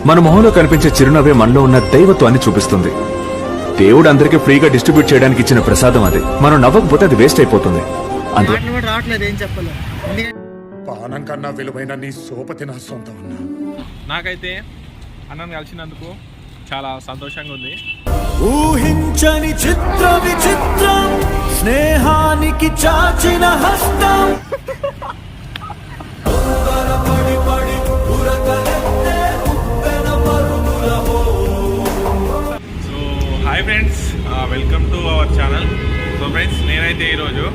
మన మొహంలో కనిపించే చిరునవ్వే మనలో ఉన్న దైవత్వాన్ని చూపిస్తుంది. దేవుడు అందరికీ ఫ్రీగా డిస్ట్రిబ్యూట్ చేయడానికి ఇచ్చిన ప్రసాదం అది. మనం నవ్వకపోతే అది వేస్ట్ అయిపోతుంది. పానం కన్నా విలువైన నీ సోపతి నా సొంతం. నాకైతే అన్నను కలిసినందుకు చాలా సంతోషంగా ఉంది. ఊహించని చిత్ర విచిత్రం స్నేహానికి చాచిన హస్తం. So hi friends, welcome to our channel. So friends, నేనైతే ఈరోజు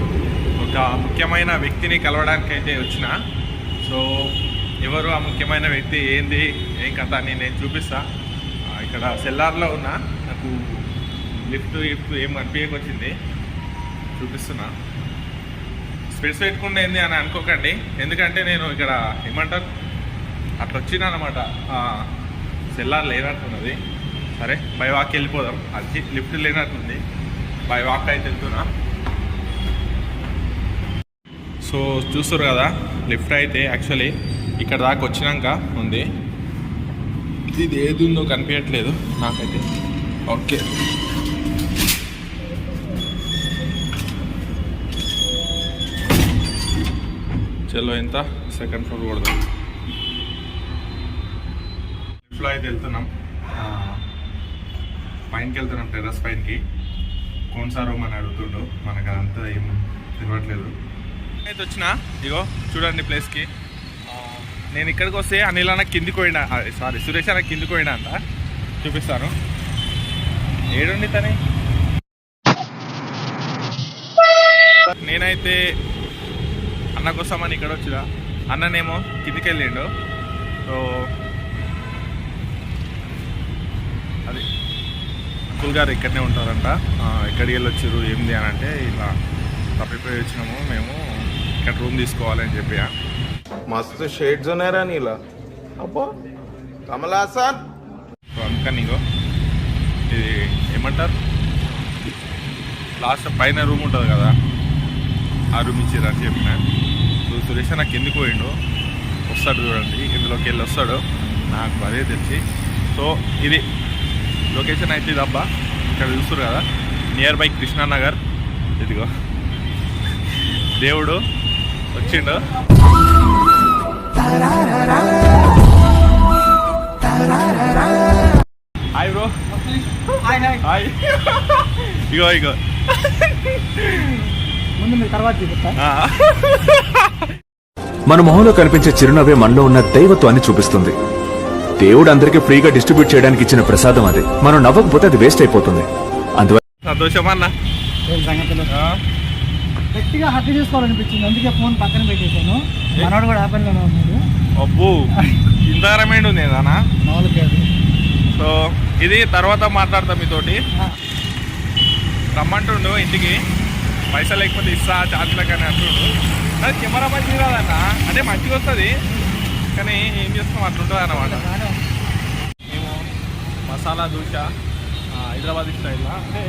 ఒక ముఖ్యమైన వ్యక్తిని కలవడానికి అయితే వచ్చిన. సో ఎవరు ఆ ముఖ్యమైన వ్యక్తి, ఏంది ఏం కథ అని నేను చూపిస్తా. ఇక్కడ సెల్లార్లో ఉన్నా, నాకు లిఫ్ట్ ఏం కనిపించకొచ్చింది, చూపిస్తున్నా. స్పెట్స్ పెట్టుకుంటే ఏంది అని అనుకోకండి, ఎందుకంటే నేను ఇక్కడ ఏమంటారు అట్లా వచ్చినా అనమాట. సెల్లార్ లేనట్టున్నది. సరే బై వాక్ వెళ్ళిపోదాం. అది లిఫ్ట్ లేనట్టుంది, బై వాక్ అయితే వెళ్తున్నా. సో చూస్తారు కదా, లిఫ్ట్ అయితే యాక్చువల్లీ ఇక్కడ దాకా వచ్చినాక ఉంది. ఇది ఏది ఉందో కనిపించట్లేదు నాకైతే. ఓకే, చలో ఎంత సెకండ్ ఫ్లోర్ కొడదాం. లిఫ్ట్లో అయితే వెళ్తున్నాం, పైనకి వెళ్తున్నాం, టెర్రస్ పైనకి. కోన్సా రూమ్ అని అడుగుతుండు, మనకు అదంతా ఏం తెలియట్లేదు. అయితే వచ్చిన ఇగో చూడండి ప్లేస్కి. నేను ఇక్కడికి వస్తే అనిల్ అన్న కిందికి పోయినా, సారీ సురేష్ అన్న కిందికి పోయినా అంట. చూపిస్తాను ఏడుండి తని. నేనైతే అన్న కోసం అని ఇక్కడ వచ్చిన, అన్ననేమో కిందికి వెళ్ళిండు. సో అది అంకుల్ గారు ఇక్కడనే ఉంటారంట. ఎక్కడికి వెళ్ళి వచ్చారు ఏంది అని అంటే, ఇలా తప్పిపోయి వచ్చినాము మేము, ఇక్కడ రూమ్ తీసుకోవాలని చెప్పి. मस्त शेड्स ఉన్నాయరా నీలా. అబ్బా కమల్ హాసన్. సో అందుకని ఇగో ఇది ఏమంటారు, లాస్ట్ పైన రూమ్ ఉంటుంది కదా, ఆ రూమ్ ఇచ్చిర్రు అని చెప్పిన. సో సురేష్ నాకు ఎందుకు పోయిండు, వస్తాడు చూడండి, ఇందులోకి వెళ్ళి వస్తాడు, నాకు అదే తెలిసి. సో ఇది లొకేషన్ అయితే ఇది. అబ్బా ఇక్కడ చూస్తారు కదా, నియర్ బై కృష్ణానగర్. ఇదిగో దేవుడు వచ్చిండు. Hi bro. హాయ్. ఇగో ఇగో మన మొహంలో కనిపించే చిరునవ్వే మనలో ఉన్న దైవత్వాన్ని చూపిస్తుంది. దేవుడు అందరికీ ఫ్రీగా డిస్ట్రిబ్యూట్ చేయడానికి ఇచ్చిన ప్రసాదం అది. మనం నవ్వకపోతే అది వేస్ట్ అయిపోతుంది. అందువల్ల సంతోషం అన్న. గట్టిగా హక్ చేసుకోవాలనిపించింది, అందుకే ఫోన్ పక్కన పెట్టేశాను. మనోడు కూడా ఆపల్లోనే ఉన్నాడు. అబ్బో ఇంత రమైండ్ ఉంది ఏదన్నా. మామూలుగా. సో ఇది తర్వాత మాట్లాడతాం మీతోటి. రమ్మంటుండు ఇంటికి, పైసలు లేకపోతే ఇస్తా ఛార్జ్లకు అని అంటుండు. అది కెమెరా మంచిది కాదన్న, అంటే మంచిగా వస్తుంది కానీ ఏం చేస్తాం అట్లుంటుంది అన్నమాట. మేము మసాలా దోశ హైదరాబాద్ స్టైల్లో, అంటే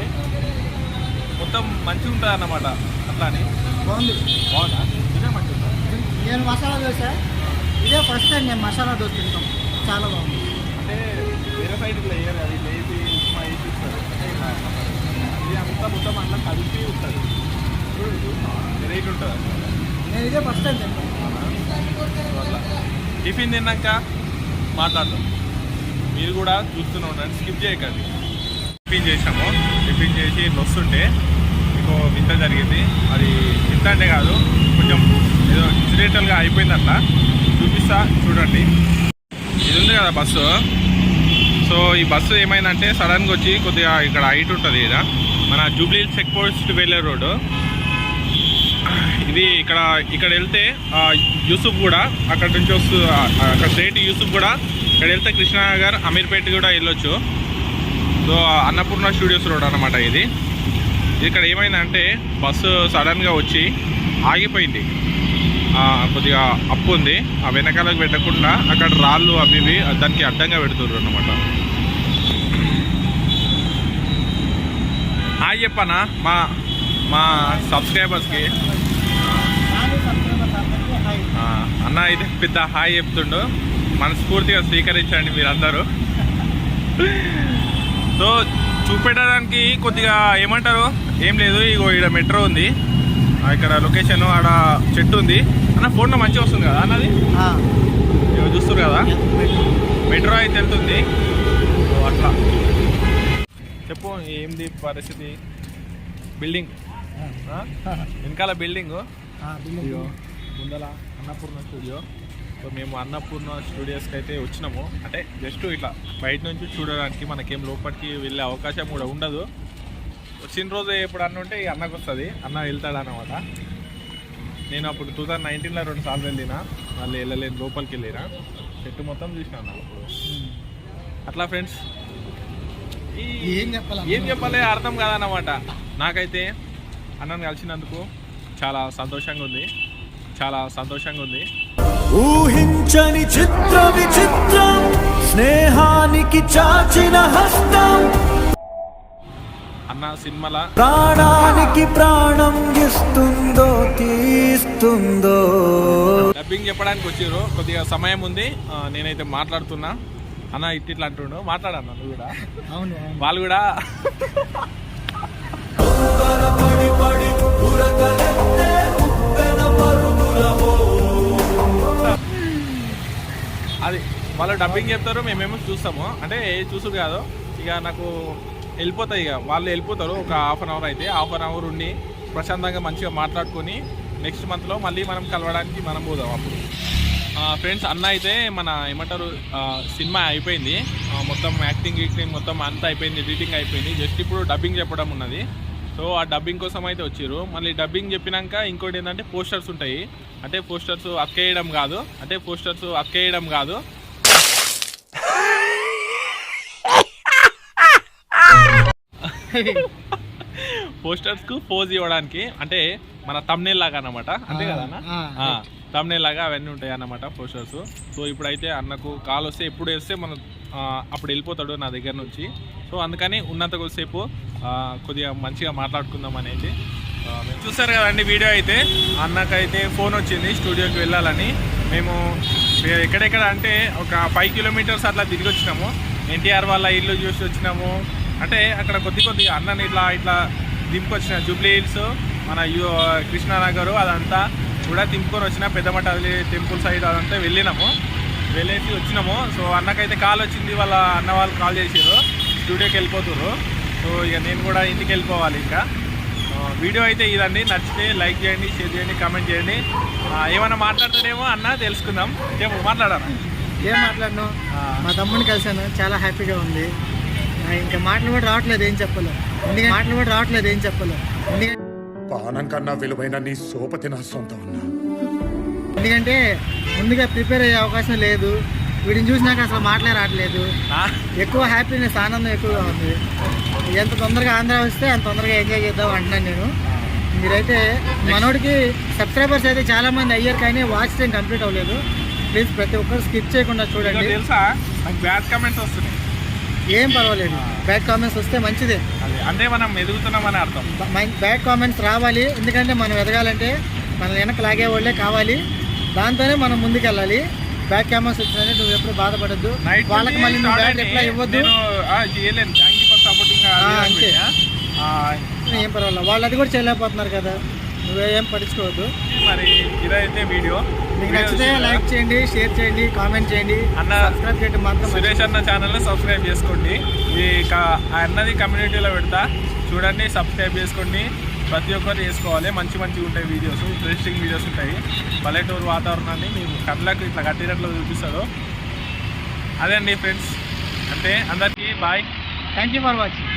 మొత్తం మంచిగా ఉంటుంది అన్నమాట. అట్లా అని బాగుంది. బాగుందా? ఇదే మంచిగా ఉంటుంది. నేను మసాలా దోశ ఇదే ఫస్ట్ టైం నేను మసాలా దోశ తింటాం, చాలా బాగుంది. అంటే వేరే సైడ్ ఇట్లా వేయరు, అది లేపి ఉప్మా వేసి ఇస్తారు. ఇది అంతా మొత్తం అట్లా కలిపి ఉంటుంది, వెరైటీ ఉంటుంది. నేను ఇదే ఫస్ట్ టైం తింటాను. అట్లా టిఫిన్ తిన్నాక మాట్లాడతాం. మీరు కూడా చూస్తూనే ఉండండి, స్కిప్ చేయకండి. టిఫిన్ చేసాము, టిఫిన్ చేసి వస్తుంటే మీకు వింత జరిగింది. అది వింత అంటే కాదు, కొంచెం ఏదో ఇన్సిడెంటల్గా అయిపోయింది. అట్లా చూపిస్తా చూడండి. ఇది ఉంది కదా బస్సు. సో ఈ బస్సు ఏమైందంటే సడన్గా వచ్చి కొద్దిగా ఇక్కడ హైట్ ఉంటుంది కదా, మన జూబ్లీ చెక్ పోస్ట్ వెళ్ళే రోడ్డు ఇది. ఇక్కడ వెళ్తే యూసుఫ్ కూడా అక్కడ నుంచి వస్తూ, అక్కడ స్ట్రైట్ యూసుఫ్ కూడా, ఇక్కడ వెళ్తే కృష్ణానగర్ అమీర్పేట కూడా వెళ్ళొచ్చు. సో అన్నపూర్ణ స్టూడియోస్ రోడ్ అనమాట ఇది. ఇక్కడ ఏమైందంటే బస్సు సడన్గా వచ్చి ఆగిపోయింది. కొద్దిగా అప్పు ఉంది, ఆ వెనకాలకు పెట్టకుండా అక్కడ రాళ్ళు అవి ఇవి దానికి అడ్డంగా పెడుతుర్రు అన్నమాట. హాయ్ చెప్పనా మా సబ్స్క్రైబర్స్కి. అన్న ఇది పెద్ద హాయ్ చెప్తుండు. మనస్ఫూర్తిగా స్వీకరించండి మీరందరూ. సో చూపెట్టడానికి కొద్దిగా ఏమంటారు, ఏం లేదు. ఇగో ఇక్కడ మెట్రో ఉంది, ఇక్కడ లొకేషన్, ఆడ చెట్టు ఉంది అన్న. ఫోన్లో మంచిగా వస్తుంది కదా అన్నది, ఇగో చూస్తారు కదా మెట్రో అయితే వెళ్తుంది. సో అట్లా చెప్పు ఏంది పరిస్థితి. బిల్డింగ్ వెనకాల బిల్డింగ్, ముందల అన్నపూర్ణ స్టూడియో. సో మేము అన్నపూర్ణ స్టూడియోస్కి అయితే వచ్చినాము. అంటే జస్ట్ ఇట్లా బయట నుంచి చూడడానికి, మనకేం లోపలికి వెళ్ళే అవకాశం కూడా ఉండదు. వచ్చిన రోజు ఎప్పుడు అన్న ఉంటే అన్నకు వస్తుంది, అన్న వెళ్తాడు అన్నమాట. నేను అప్పుడు 2019లో 2 సార్లు వెళ్ళినా, మళ్ళీ వెళ్ళలేను, లోపలికి వెళ్ళినా. చెట్టు మొత్తం చూసినాను అప్పుడు. అట్లా ఫ్రెండ్స్, ఏం చెప్పాలి అర్థం కాదన్నమాట. నాకైతే అన్నను కలిసినందుకు చాలా సంతోషంగా ఉంది, చాలా సంతోషంగా ఉంది. ఊహించని చిత్ర విచిత్రం, స్నేహానికి చాచిన హస్తం, అన్న సినిమాల ప్రాణానికి ప్రాణం ఇస్తుందో తీస్తుందో. డబ్బింగ్ చెప్పడానికి వచ్చారు, కొద్దిగా సమయం ఉంది. నేనైతే మాట్లాడుతున్నా. అన్న ఇట్లా అంటుండు, మాట్లాడన్న నువ్వు కూడా. అవును, వాళ్ళు కూడా అది వాళ్ళు డబ్బింగ్ చెప్తారు, మేమేమో చూస్తాము. అంటే చూసుడు కాదు, ఇక నాకు వెళ్ళిపోతాయి. ఇక వాళ్ళు వెళ్ళిపోతారు ఒక హాఫ్ అన్ అవర్. అయితే హాఫ్ అన్ అవర్ ఉండి ప్రశాంతంగా మంచిగా మాట్లాడుకొని నెక్స్ట్ మంత్లో మళ్ళీ మనం కలవడానికి మనం పోదాం అప్పుడు. ఫ్రెండ్స్, అన్న అయితే మన ఏమంటారు సినిమా అయిపోయింది, మొత్తం యాక్టింగ్ మొత్తం అంతా అయిపోయింది, ఎడిటింగ్ అయిపోయింది. జస్ట్ ఇప్పుడు డబ్బింగ్ చెప్పడం ఉన్నది. సో ఆ డబ్బింగ్ కోసం అయితే వచ్చారు. మళ్ళీ డబ్బింగ్ చెప్పినాక ఇంకోటి ఏంటంటే పోస్టర్స్ ఉంటాయి. అంటే పోస్టర్స్ అక్కేయడం కాదు, పోస్టర్స్కు పోజ్ ఇవ్వడానికి, అంటే మన తమ్నేల్ లాగా అన్నమాట. అంతే కదా అన్న, తమ్నేల్ లాగా అవన్నీ ఉంటాయి అన్నమాట పోస్టర్స్. సో ఇప్పుడైతే అన్నకు కాల్ వస్తే, ఎప్పుడు వేస్తే మనం అప్పుడు వెళ్ళిపోతాడు నా దగ్గర నుంచి. సో అందుకని ఉన్నంత కొద్దిసేపు కొద్దిగా మంచిగా మాట్లాడుకుందాం అనేది. మేము చూస్తారు కదండి వీడియో. అయితే అన్నకైతే ఫోన్ వచ్చింది స్టూడియోకి వెళ్ళాలని. మేము ఎక్కడెక్కడ అంటే ఒక 5 కిలోమీటర్స్ అట్లా తిరిగి వచ్చినాము. ఎన్టీఆర్ వాళ్ళ ఇల్లు చూసి వచ్చినాము. అంటే అక్కడ కొద్దిగా అన్నని ఇట్లా దింపుకొచ్చిన, జూబ్లీ హిల్స్, మన కృష్ణానగర్ అదంతా కూడా తింపుకొని వచ్చిన, పెద్దమట టెంపుల్ సైడ్ అదంతా వెళ్ళేసి వచ్చినాము. సో అన్నకైతే కాల్ వచ్చింది, వాళ్ళ అన్న వాళ్ళు కాల్ చేసారు, స్టూడియోకి వెళ్ళిపోతున్నారు. సో ఇక నేను కూడా ఇంటికి వెళ్ళిపోవాలి. ఇంకా వీడియో అయితే ఇదండి. నచ్చితే లైక్ చేయండి, షేర్ చేయండి, కామెంట్ చేయండి. ఏమైనా మాట్లాడతాడేమో అన్న తెలుసుకుందాం. మాట్లాడాను, ఏం మాట్లాడను, మా తమ్ముడిని కలిసాను, చాలా హ్యాపీగా ఉంది. ఇంకా మాటలు కూడా రావట్లేదు, ఏం చెప్పలేదు. ఎందుకంటే పానం కన్నా విలువైన నీ సోపతి నా సొంతం అన్నా. ఎందుకంటే ముందుగా ప్రిపేర్ అయ్యే అవకాశం లేదు. వీడిని చూసినాక అసలు మాటలే రావట్లేదు. ఎక్కువ హ్యాపీనెస్, ఆనందం ఎక్కువగా ఉంది. ఎంత తొందరగా ఆంధ్ర వస్తే అంత తొందరగా ఎంజాయ్ చేద్దాం అంటున్నాను నేను. మీరైతే మనోడికి సబ్స్క్రైబర్స్ అయితే చాలా మంది అయ్యారు, కానీ వాచ్ టైం కంప్లీట్ అవ్వలేదు. ప్లీజ్ ప్రతి ఒక్కరు స్కిప్ చేయకుండా చూడండి. తెలుసా, బ్యాడ్ కామెంట్స్ వస్తున్నాయి. ఏం పర్వాలేదు, బ్యాడ్ కామెంట్స్ వస్తే మంచిదే. అంటే మనం ఎదుగుతున్నామని అర్థం. బ్యాడ్ కామెంట్స్ రావాలి, ఎందుకంటే మనం ఎదగాలంటే మన వెనక లాగే వాళ్ళే కావాలి. దాంతోనే మనం ముందుకెళ్ళాలి. బ్యాడ్ కామెంట్స్ వచ్చిందంటే నువ్వు ఎప్పుడు బాధపడద్దు, వాళ్ళకి మళ్ళీ నువ్వు బ్యాడ్ రిప్లై ఇవ్వద్దు. అంతే, ఏం పర్వాలేదు. వాళ్ళు అది కూడా చేయలేకపోతున్నారు కదా, నువ్వేం పట్టించుకోవద్దు. మరి ఇదైతే వీడియో మీకు నచ్చితే లైక్ చేయండి, షేర్ చేయండి, కామెంట్ చేయండి. సబ్స్క్రైబ్ చేయడం మాత్రం సురేష్ అన్న ఛానల్ని సబ్స్క్రైబ్ చేసుకోండి. ఈ అన్నది కమ్యూనిటీలో పెడతా, చూడండి, సబ్స్క్రైబ్ చేసుకోండి. ప్రతి ఒక్కరు చేసుకోవాలి. మంచిగా ఉంటాయి వీడియోస్, ఇంట్రెస్టింగ్ వీడియోస్ ఉంటాయి. పల్లెటూరు వాతావరణాన్ని మీకు కళ్ళకు ఇట్లా కట్టినట్లు చూపిస్తారు. అదే అండి ఫ్రెండ్స్, అంటే అందరికీ bye. Thank you for watching.